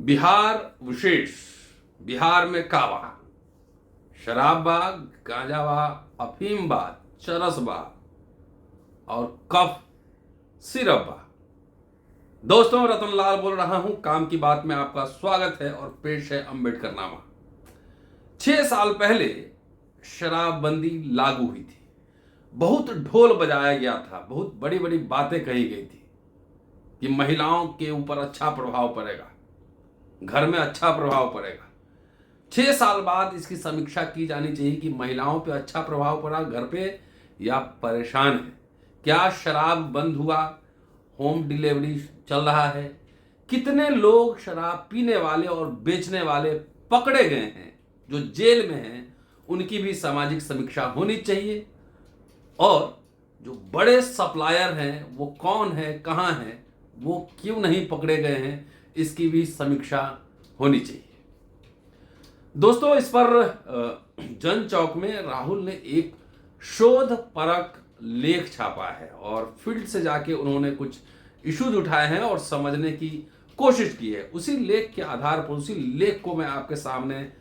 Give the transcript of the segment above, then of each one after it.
बिहार विशेष। बिहार में कावा, शराब बा, गांजा बा, अफीम बा, चरस बा और कफ सिरप बा। दोस्तों, रतन लाल बोल रहा हूं। काम की बात में आपका स्वागत है और पेश है अम्बेडकरनामा। 6 साल पहले शराबबंदी लागू हुई थी। बहुत ढोल बजाया गया था, बहुत बड़ी बड़ी बातें कही गई थी कि महिलाओं के ऊपर अच्छा प्रभाव पड़ेगा, घर में अच्छा प्रभाव पड़ेगा। 6 साल बाद इसकी समीक्षा की जानी चाहिए कि महिलाओं पे अच्छा प्रभाव पड़ा घर पे या परेशान है। क्या शराब बंद हुआ? होम डिलीवरी चल रहा है? कितने लोग शराब पीने वाले और बेचने वाले पकड़े गए हैं, जो जेल में हैं? उनकी भी सामाजिक समीक्षा होनी चाहिए। और जो बड़े सप्लायर हैं वो कौन है, कहां हैं, वो क्यों नहीं पकड़े गए हैं, इसकी भी समीक्षा होनी चाहिए। दोस्तों, इस पर जन चौक में राहुल ने एक शोध परक लेख छापा है और फील्ड से जाके उन्होंने कुछ इश्यूज उठाए हैं और समझने की कोशिश की है। उसी लेख के आधार पर, उसी लेख को मैं आपके सामने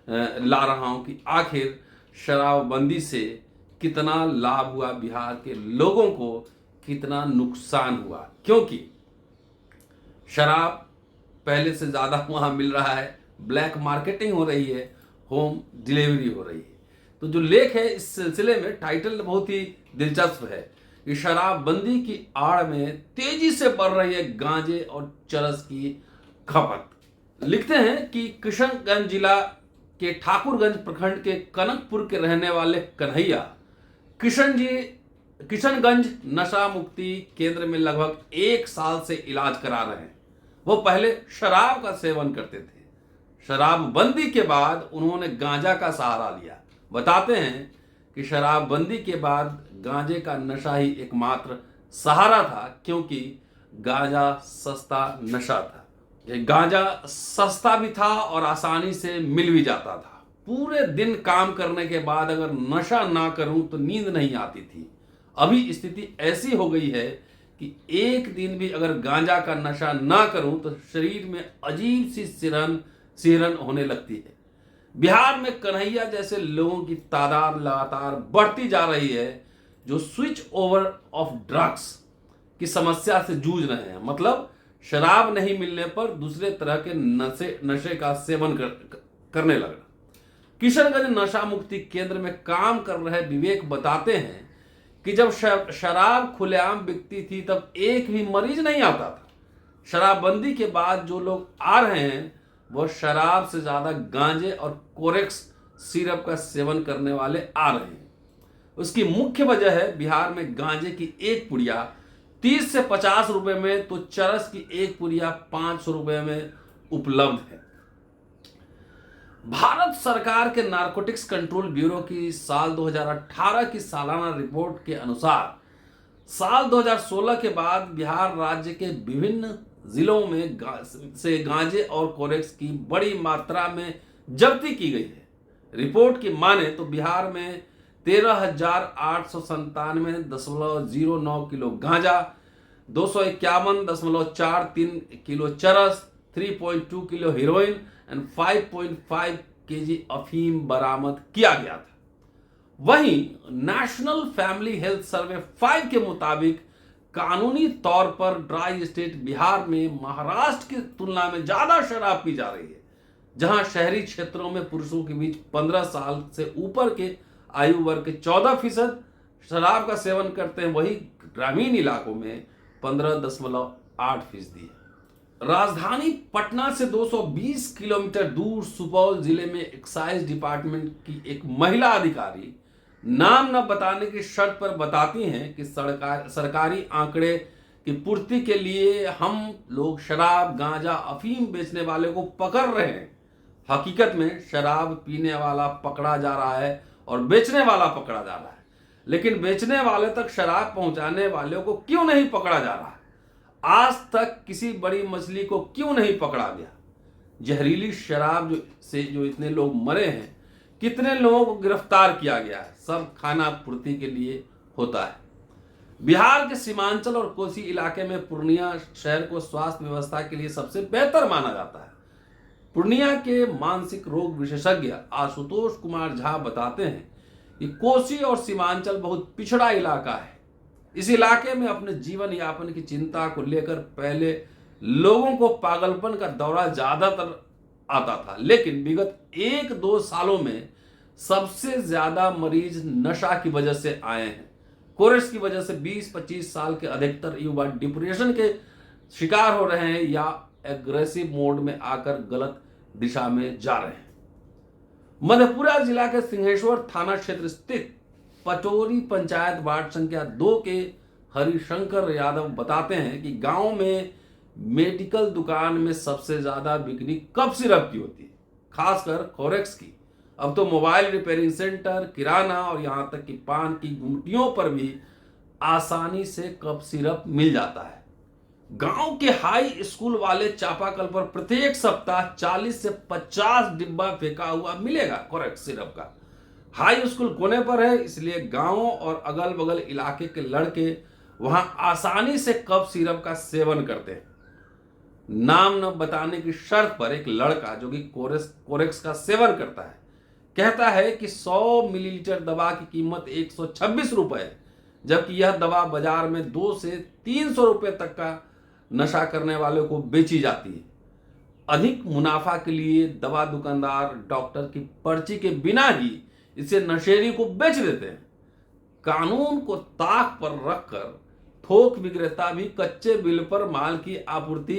ला रहा हूं कि आखिर शराबबंदी से कितना लाभ हुआ, बिहार के लोगों को कितना नुकसान हुआ। क्योंकि शराब पहले से ज़्यादा वहाँ मिल रहा है, ब्लैक मार्केटिंग हो रही है, होम डिलीवरी हो रही है। तो जो लेख है इस सिलसिले में, टाइटल बहुत ही दिलचस्प है कि शराबबंदी की आड़ में तेजी से बढ़ रही है गांजे और चरस की खपत। लिखते हैं कि किशनगंज जिला के ठाकुरगंज प्रखंड के कनकपुर के रहने वाले कन्हैया किशनगंज नशा मुक्ति केंद्र में लगभग 1 साल से इलाज करा रहे हैं। वो पहले शराब का सेवन करते थे। शराबबंदी के बाद उन्होंने गांजा का सहारा लिया। बताते हैं कि शराबबंदी के बाद गांजे का नशा ही एकमात्र सहारा था, क्योंकि गांजा सस्ता नशा था। ये गांजा सस्ता भी था और आसानी से मिल भी जाता था। पूरे दिन काम करने के बाद अगर नशा ना करूं तो नींद नहीं आती थी। अभी स्थिति ऐसी हो गई है कि एक दिन भी अगर गांजा का नशा ना करूं तो शरीर में अजीब सी सिहरन होने लगती है। बिहार में कन्हैया जैसे लोगों की तादाद लगातार बढ़ती जा रही है, जो स्विच ओवर ऑफ ड्रग्स की समस्या से जूझ रहे हैं। मतलब शराब नहीं मिलने पर दूसरे तरह के नशे का सेवन करने लगना। किशनगंज नशा मुक्ति केंद्र में काम कर रहे विवेक बताते हैं कि जब शराब खुलेआम बिकती थी तब एक भी मरीज नहीं आता था। शराबबंदी के बाद जो लोग आ रहे हैं वो शराब से ज्यादा गांजे और कोरेक्स सिरप का सेवन करने वाले आ रहे हैं। उसकी मुख्य वजह है बिहार में गांजे की एक पुड़िया 30 से 50 रुपए में, तो चरस की एक पुड़िया 500 रुपए में उपलब्ध है। भारत सरकार के नारकोटिक्स कंट्रोल ब्यूरो की साल 2018 की सालाना रिपोर्ट के अनुसार साल 2016 के बाद बिहार राज्य के विभिन्न जिलों में से गांजे और कोरेक्स की बड़ी मात्रा में जब्ती की गई है। रिपोर्ट की माने तो बिहार में 13,897.09 किलो गांजा, 251.43 किलो चरस, 3.2 किलो हीरोइन एंड 5.5 केजी अफीम बरामद किया गया था। वहीं नेशनल फैमिली हेल्थ सर्वे 5 के मुताबिक कानूनी तौर पर ड्राई स्टेट बिहार में महाराष्ट्र की तुलना में ज्यादा शराब पी जा रही है। जहां शहरी क्षेत्रों में पुरुषों के बीच 15 साल से ऊपर के आयु वर्ग के 14% शराब का सेवन करते हैं, वही ग्रामीण इलाकों में 15.8% है। राजधानी पटना से 220 किलोमीटर दूर सुपौल जिले में एक्साइज डिपार्टमेंट की एक महिला अधिकारी नाम न बताने की शर्त पर बताती हैं कि सरकारी आंकड़े की पूर्ति के लिए हम लोग शराब, गांजा, अफीम बेचने वाले को पकड़ रहे हैं। हकीकत में शराब पीने वाला पकड़ा जा रहा है और बेचने वाला पकड़ा जा रहा है, लेकिन बेचने वाले तक शराब पहुंचाने वाले को क्यों नहीं पकड़ा जा रहा है? आज तक किसी बड़ी मछली को क्यों नहीं पकड़ा गया? जहरीली शराब से जो इतने लोग मरे हैं, कितने लोगों को गिरफ्तार किया गया है? सब खाना पूर्ति के लिए होता है। बिहार के सीमांचल और कोसी इलाके में पूर्णिया शहर को स्वास्थ्य व्यवस्था के लिए सबसे बेहतर माना जाता है। पूर्णिया के मानसिक रोग विशेषज्ञ आशुतोष कुमार झा बताते हैं कि कोसी और सीमांचल बहुत पिछड़ा इलाका है। इस इलाके में अपने जीवन यापन की चिंता को लेकर पहले लोगों को पागलपन का दौरा ज्यादातर आता था, लेकिन विगत 1-2 सालों में सबसे ज्यादा मरीज नशा की वजह से आए हैं। कोरेस की वजह से 20-25 साल के अधिकतर युवा डिप्रेशन के शिकार हो रहे हैं या एग्रेसिव मोड में आकर गलत दिशा में जा रहे हैं। मधेपुरा जिला के सिंहेश्वर थाना क्षेत्र स्थित पटोरी पंचायत वार्ड संख्या 2 के हरिशंकर यादव बताते हैं कि गांव में मेडिकल दुकान में सबसे ज्यादा बिक्री कफ सिरप की होती है, खासकर कोरेक्स की। अब तो मोबाइल रिपेयरिंग सेंटर, किराना और यहां तक कि पान की गुमटियों पर भी आसानी से कफ सिरप मिल जाता है। गांव के हाई स्कूल वाले चापाकल पर प्रत्येक सप्ताह 40 से 50 डिब्बा फेंका हुआ मिलेगा कोरेक्स सिरप का। हाई स्कूल कोने पर है, इसलिए गांवों और अगल बगल इलाके के लड़के वहां आसानी से कफ सिरप का सेवन करते हैं। नाम न बताने की शर्त पर एक लड़का जो कि कोरेक्स का सेवन करता है कहता है कि 100 मिलीलीटर दवा की कीमत 126 रुपए है, जबकि यह दवा बाजार में 200 से 300 रुपए तक का नशा करने वालों को बेची जाती है। अधिक मुनाफा के लिए दवा दुकानदार डॉक्टर की पर्ची के बिना ही इसे नशेड़ी को बेच देते हैं। कानून को ताक पर रखकर थोक विक्रेता भी कच्चे बिल पर माल की आपूर्ति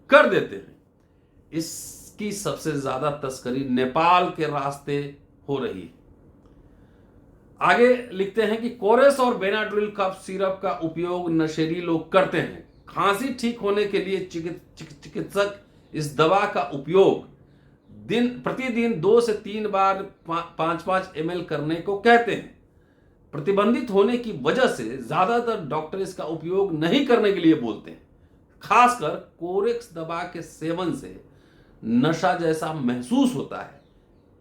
कर देते हैं। इसकी सबसे ज्यादा तस्करी नेपाल के रास्ते हो रही है। आगे लिखते हैं कि कोरेस और बेनाड्रिल कफ सिरप का उपयोग नशेड़ी लोग करते हैं। खांसी ठीक होने के लिए चिकित्सक इस दवा का उपयोग प्रतिदिन 2 से 3 बार 5-5 ml करने को कहते हैं। प्रतिबंधित होने की वजह से ज्यादातर डॉक्टर इसका उपयोग नहीं करने के लिए बोलते हैं। खासकर कोरेक्स दवा के सेवन से नशा जैसा महसूस होता है।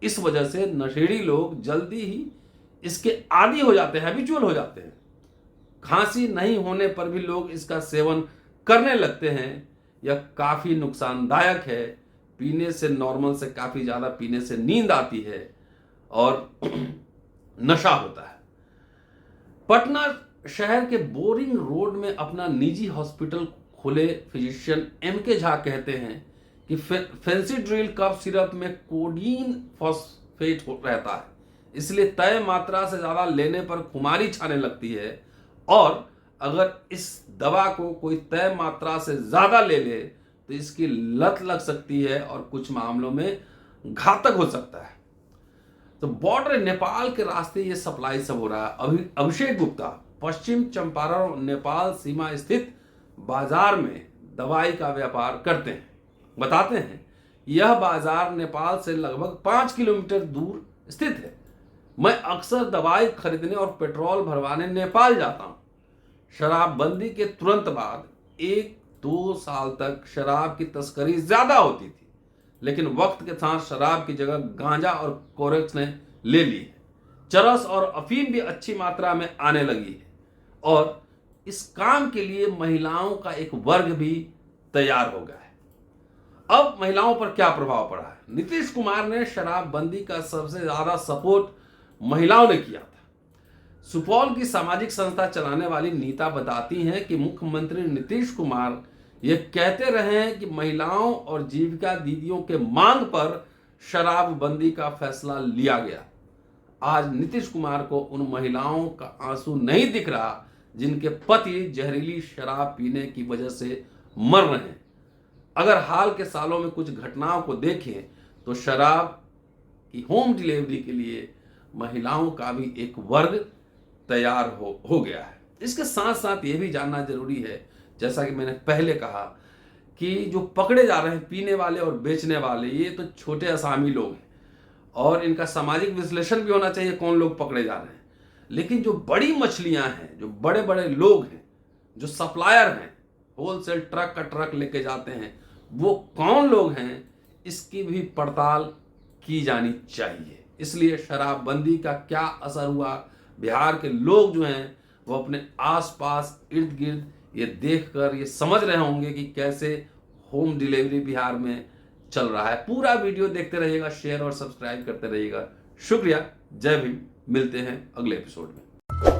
इस वजह से नशेड़ी लोग जल्दी ही इसके आदी हो जाते हैं, हैबिचुअल हो जाते हैं। खांसी नहीं होने पर भी लोग इसका सेवन करने लगते हैं। यह काफी नुकसानदायक है। पीने से, नॉर्मल से काफी ज्यादा पीने से नींद आती है और नशा होता है। पटना शहर के बोरिंग रोड में अपना निजी हॉस्पिटल खोले फिजिशियन MK झा कहते हैं कि फेंसिड्रिल कफ सिरप में कोडीन फॉस्फेट रहता है, इसलिए तय मात्रा से ज्यादा लेने पर खुमारी छाने लगती है, और अगर इस दवा को कोई तय मात्रा से ज्यादा ले ले तो इसकी लत लग सकती है और कुछ मामलों में घातक हो सकता है। तो बॉर्डर नेपाल के रास्ते ये सप्लाई सब हो रहा है। अभिषेक गुप्ता पश्चिम चंपारण और नेपाल सीमा स्थित बाजार में दवाई का व्यापार करते हैं। बताते हैं यह बाजार नेपाल से लगभग 5 किलोमीटर दूर स्थित है। मैं अक्सर दवाई खरीदने और पेट्रोल भरवाने नेपाल जाता हूं। शराबबंदी के तुरंत बाद 1-2 साल तक शराब की तस्करी ज्यादा होती थी, लेकिन वक्त के साथ शराब की जगह गांजा और कोरेक्स ने ले ली है। चरस और अफीम भी अच्छी मात्रा में आने लगी है, और इस काम के लिए महिलाओं का एक वर्ग भी तैयार हो गया है। अब महिलाओं पर क्या प्रभाव पड़ा है? नीतीश कुमार ने शराबबंदी का सबसे ज्यादा सपोर्ट महिलाओं ने किया था। सुपौल की सामाजिक संस्था चलाने वाली नीता बताती हैं कि मुख्यमंत्री नीतीश कुमार ये कहते रहे हैं कि महिलाओं और जीविका दीदियों के मांग पर शराबबंदी का फैसला लिया गया। आज नीतीश कुमार को उन महिलाओं का आंसू नहीं दिख रहा जिनके पति जहरीली शराब पीने की वजह से मर रहे हैं। अगर हाल के सालों में कुछ घटनाओं को देखें तो शराब की होम डिलीवरी के लिए महिलाओं का भी एक वर्ग तैयार हो गया है। इसके साथ साथ ये भी जानना जरूरी है, जैसा कि मैंने पहले कहा, कि जो पकड़े जा रहे हैं पीने वाले और बेचने वाले, ये तो छोटे असामी लोग हैं और इनका सामाजिक विश्लेषण भी होना चाहिए कौन लोग पकड़े जा रहे हैं। लेकिन जो बड़ी मछलियां हैं, जो बड़े बड़े लोग हैं, जो सप्लायर हैं, होलसेल ट्रक का ट्रक लेके जाते हैं, वो कौन लोग हैं, इसकी भी पड़ताल की जानी चाहिए। इसलिए शराबबंदी का क्या असर हुआ, बिहार के लोग जो हैं वो अपने आसपास इर्द गिर्द ये देखकर ये समझ रहे होंगे कि कैसे होम डिलीवरी बिहार में चल रहा है। पूरा वीडियो देखते रहिएगा, शेयर और सब्सक्राइब करते रहिएगा। शुक्रिया। जय भीम। मिलते हैं अगले एपिसोड में।